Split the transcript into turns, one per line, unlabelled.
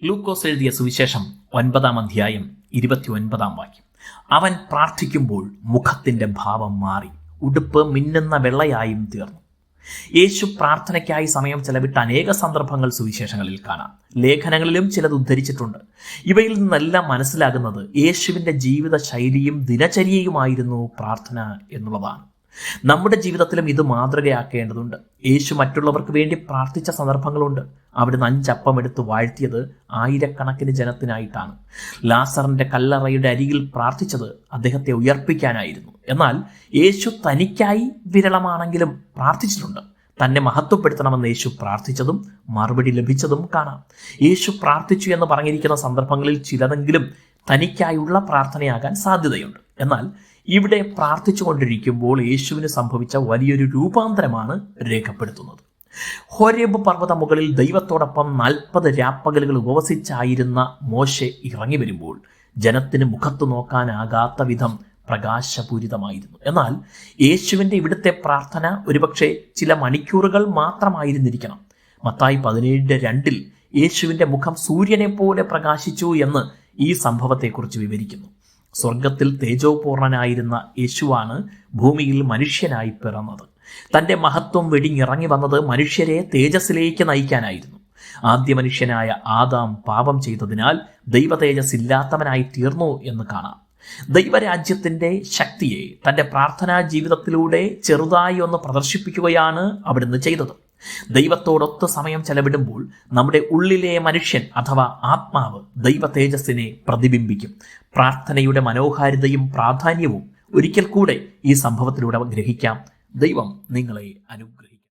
ലൂക്കോസ് എഴുതിയ സുവിശേഷം 9-ാം അധ്യായം 29-ാം വാക്യം. അവൻ പ്രാർത്ഥിക്കുമ്പോൾ മുഖത്തിന്റെ ഭാവം മാറി, ഉടുപ്പ് മിന്നുന്ന വെള്ളയായും തീർന്നു. യേശു പ്രാർത്ഥനയ്ക്കായി സമയം ചെലവിട്ട അനേക സന്ദർഭങ്ങൾ സുവിശേഷങ്ങളിൽ കാണാം. ലേഖനങ്ങളിലും ചിലത് ഉദ്ധരിച്ചിട്ടുണ്ട്. ഇവയിൽ നിന്നെല്ലാം മനസ്സിലാകുന്നത് യേശുവിൻ്റെ ജീവിത ശൈലിയും ദിനചര്യയുമായിരുന്നു പ്രാർത്ഥന എന്നുള്ളതാണ്. നമ്മുടെ ജീവിതത്തിലും ഇത് മാതൃകയാക്കേണ്ടതുണ്ട്. യേശു മറ്റുള്ളവർക്ക് വേണ്ടി പ്രാർത്ഥിച്ച സന്ദർഭങ്ങളുണ്ട്. അവിടുന്ന് 5 അപ്പം എടുത്ത് വാഴ്ത്തിയത് ആയിരക്കണക്കിന് ജനത്തിനായിട്ടാണ്. ലാസറിന്റെ കല്ലറയുടെ അരികിൽ പ്രാർത്ഥിച്ചത് അദ്ദേഹത്തെ ഉയർപ്പിക്കാനായിരുന്നു. എന്നാൽ യേശു തനിക്കായി വിരളമാണെങ്കിലും പ്രാർത്ഥിച്ചിട്ടുണ്ട്. തന്നെ മഹത്വപ്പെടുത്തണമെന്ന് യേശു പ്രാർത്ഥിച്ചതും മറുപടി ലഭിച്ചതും കാണാം. യേശു പ്രാർത്ഥിച്ചു എന്ന് പറഞ്ഞിരിക്കുന്ന സന്ദർഭങ്ങളിൽ ചിലതെങ്കിലും തനിക്കായുള്ള പ്രാർത്ഥനയാകാൻ സാധ്യതയുണ്ട്. എന്നാൽ ഇവിടെ പ്രാർത്ഥിച്ചു കൊണ്ടിരിക്കുമ്പോൾ യേശുവിന് സംഭവിച്ച വലിയൊരു രൂപാന്തരമാണ് രേഖപ്പെടുത്തുന്നത്. ഹോരേബ് പർവ്വത മുകളിൽ ദൈവത്തോടൊപ്പം 40 രാപ്പകലുകൾ ഉപവസിച്ചായിരുന്ന മോശെ ഇറങ്ങി വരുമ്പോൾ ജനത്തിന് മുഖത്ത് നോക്കാനാകാത്ത വിധം പ്രകാശപൂരിതമായിരുന്നു. എന്നാൽ യേശുവിൻ്റെ ഇവിടുത്തെ പ്രാർത്ഥന ഒരുപക്ഷെ ചില മണിക്കൂറുകൾ മാത്രമായിരുന്നിരിക്കണം. മത്തായി 17:2 യേശുവിൻ്റെ മുഖം സൂര്യനെ പോലെ പ്രകാശിച്ചു എന്ന് ഈ സംഭവത്തെക്കുറിച്ച് വിവരിക്കുന്നു. സ്വർഗത്തിൽ തേജോപൂർണനായിരുന്ന യേശുവാണ് ഭൂമിയിൽ മനുഷ്യനായി പിറന്നത്. തൻ്റെ മഹത്വം വെടിഞ്ഞിറങ്ങി വന്നത് മനുഷ്യരെ തേജസ്സിലേക്ക് നയിക്കാനായിരുന്നു. ആദ്യ മനുഷ്യനായ ആദാം പാപം ചെയ്തതിനാൽ ദൈവ തേജസ് ഇല്ലാത്തവനായി തീർന്നു എന്ന് കാണാം. ദൈവരാജ്യത്തിൻ്റെ ശക്തിയെ തൻ്റെ പ്രാർത്ഥനാ ജീവിതത്തിലൂടെ ചെറുതായി ഒന്ന് പ്രദർശിപ്പിക്കുകയാണ് അവിടുന്ന് ചെയ്തത്. ദൈവത്തോടൊത്ത് സമയം ചെലവിടുമ്പോൾ നമ്മുടെ ഉള്ളിലെ മനുഷ്യൻ അഥവാ ആത്മാവ് ദൈവ തേജസ്സിനെ പ്രതിബിംബിക്കും. പ്രാർത്ഥനയുടെ മനോഹാരിതയും പ്രാധാന്യവും ഒരിക്കൽ കൂടെ ഈ സംഭവത്തിലൂടെ ഗ്രഹിക്കാം. ദൈവം നിങ്ങളെ അനുഗ്രഹിക്കും.